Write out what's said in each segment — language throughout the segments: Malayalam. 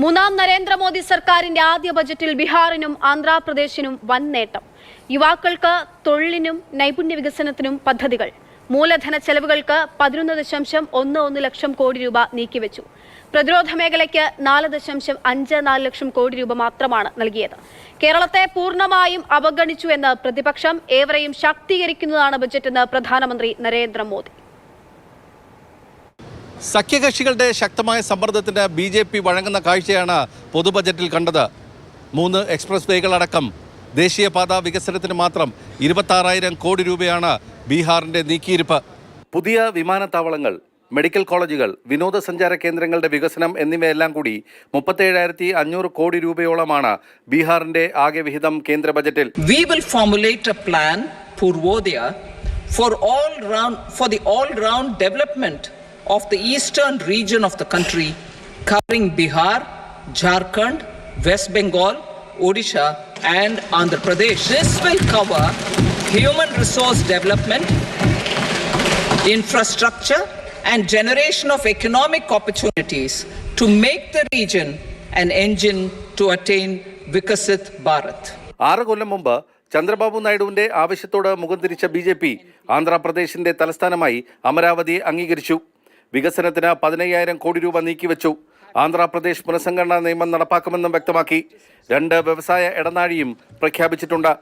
മൂന്നാം നരേന്ദ്രമോദി സർക്കാരിന്റെ ആദ്യ ബജറ്റിൽ ബീഹാറിനും ആന്ധ്രാപ്രദേശിനും വൻ നേട്ടം. യുവാക്കൾക്ക് തൊഴിലിനും നൈപുണ്യ വികസനത്തിനും പദ്ധതികൾ. മൂലധന ചെലവുകൾക്ക് 11.11 ലക്ഷം കോടി രൂപ നീക്കിവെച്ചു. പ്രതിരോധ മേഖലയ്ക്ക് 4.54 ലക്ഷം കോടി രൂപ മാത്രമാണ് നൽകിയത്. കേരളത്തെ പൂർണ്ണമായും അവഗണിച്ചു എന്ന് പ്രതിപക്ഷം. ഏവരെയും ശാക്തീകരിക്കുന്നതാണ് ബജറ്റെന്ന് പ്രധാനമന്ത്രി നരേന്ദ്രമോദി. സഖ്യകക്ഷികളുടെ ശക്തമായ സമ്മർദ്ദത്തിന് BJP വഴങ്ങുന്ന കാഴ്ചയാണ് പൊതുബജറ്റിൽ കണ്ടത്. 3 എക്സ്പ്രസ് വേകളടക്കം ദേശീയപാത വികസനത്തിന് മാത്രം 26,000 കോടി രൂപയാണ് ബീഹാറിന്റെ നീക്കിയിരിപ്പ്. പുതിയ വിമാനത്താവളങ്ങൾ, മെഡിക്കൽ കോളേജുകൾ, വിനോദസഞ്ചാര കേന്ദ്രങ്ങളുടെ വികസനം എന്നിവയെല്ലാം കൂടി 37,500 കോടി രൂപയോളമാണ് ബീഹാറിന്റെ ആകെ വിഹിതം കേന്ദ്ര ബജറ്റിൽ. We will formulate a plan, Purvodaya, for the all-round development of the eastern region of the country, covering Bihar, Jharkhand, West Bengal, Odisha and Andhra Pradesh. This will cover human resource development, infrastructure and generation of economic opportunities to make the region an engine to attain Vikasit Bharat. 6 കൊല്ലം മുമ്പ് ചന്ദ്രബാബു നായിഡുവിന്റെ ആവശ്യത്തോട് മുഖം തിരിച്ച BJP ആന്ധ്രാപ്രദേശിന്റെ തലസ്ഥാനമായി അമരാവതിയെ അംഗീകരിച്ചു. വികസനത്തിന് 15,000 കോടി രൂപ നീക്കിവെച്ചു. ആന്ധ്രാപ്രദേശ് പുനഃസംഘടനാ നിയമം നടപ്പാക്കുമെന്നും വ്യക്തമാക്കി. 2 വ്യവസായ ഇടനാഴിയും പ്രഖ്യാപിച്ചിട്ടുണ്ട്.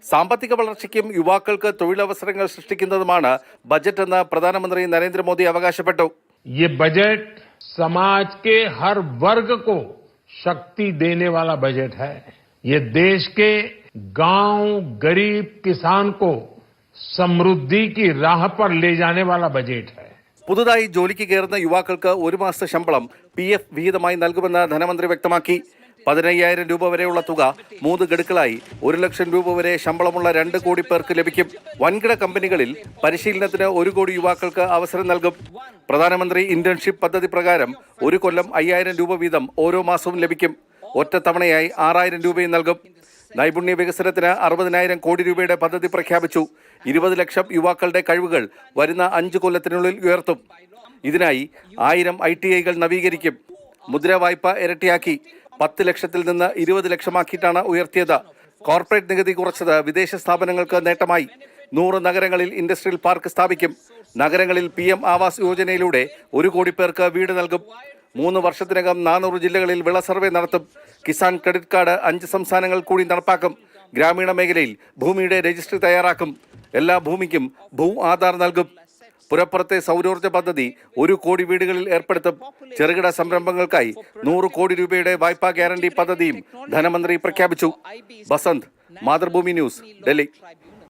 സാമ്പത്തിക വളർച്ചയ്ക്കും യുവാക്കൾക്ക് തൊഴിലവസരങ്ങൾ സൃഷ്ടിക്കുന്നതുമാണ് ബജറ്റ് എന്ന് പ്രധാനമന്ത്രി നരേന്ദ്രമോദി അവകാശപ്പെട്ടു. ये बजट समाज के हर वर्ग को शक्ति देने वाला बजट है. ये देश के गांव, गरीब किसान को समृद्धि की राह पर ले जाने वाला बजट है. പുതുതായി ജോലിക്ക് കയറുന്ന യുവാക്കൾക്ക് 1 മാസത്തെ ശമ്പളം PF വിഹിതമായി നൽകുമെന്ന് ധനമന്ത്രി വ്യക്തമാക്കി. 15,000 രൂപ വരെയുള്ള തുക 3 ഗഡുക്കളായി 1 ലക്ഷം രൂപ വരെ ശമ്പളമുള്ള 2 കോടി പേർക്ക് ലഭിക്കും. വൻകിട കമ്പനികളിൽ പരിശീലനത്തിന് 1 കോടി യുവാക്കൾക്ക് അവസരം നൽകും. പ്രധാനമന്ത്രി ഇന്റേൺഷിപ്പ് പദ്ധതി പ്രകാരം 1 കൊല്ലം 5,000 രൂപ വീതം ഓരോ മാസവും ലഭിക്കും. ഒറ്റത്തവണയായി 6,000 രൂപയും നൽകും. നൈപുണ്യ വികസനത്തിന് 60,000 കോടി രൂപയുടെ പദ്ധതി പ്രഖ്യാപിച്ചു. 20 ലക്ഷം യുവാക്കളുടെ കഴിവുകൾ വരുന്ന 5 കൊല്ലത്തിനുള്ളിൽ ഉയർത്തും. ഇതിനായി 1000 ITIകൾ നവീകരിക്കും. മുദ്രാ വായ്പ ഇരട്ടിയാക്കി 10 ലക്ഷത്തിൽ നിന്ന് 20 ലക്ഷമാക്കിയിട്ടാണ് ഉയർത്തിയത്. കോർപ്പറേറ്റ് നികുതി കുറച്ചത് വിദേശ സ്ഥാപനങ്ങൾക്ക് നേട്ടമായി. 100 നഗരങ്ങളിൽ ഇൻഡസ്ട്രിയൽ പാർക്ക് സ്ഥാപിക്കും. നഗരങ്ങളിൽ PM ആവാസ് യോജനയിലൂടെ 1 കോടി പേർക്ക് വീട് നൽകും. 3 വർഷത്തിനകം 400 ജില്ലകളിൽ വിള സർവേ നടത്തും. കിസാൻ ക്രെഡിറ്റ് കാർഡ് 5 സംസ്ഥാനങ്ങൾ കൂടി നടപ്പാക്കും. ഗ്രാമീണ മേഖലയിൽ ഭൂമിയുടെ രജിസ്ട്രി തയ്യാറാക്കും. എല്ലാ ഭൂമിക്കും ഭൂ ആധാർ നൽകും. പുരപ്പുറത്തെ സൗരോർജ്ജ പദ്ധതി 1 കോടി വീടുകളിൽ ഏർപ്പെടുത്തും. ചെറുകിട സംരംഭങ്ങൾക്കായി 100 കോടി രൂപയുടെ വായ്പാ ഗ്യാരണ്ടി പദ്ധതിയും ധനമന്ത്രി പ്രഖ്യാപിച്ചു. ബസന്ത്, മാതൃഭൂമി ന്യൂസ്, ഡൽഹി.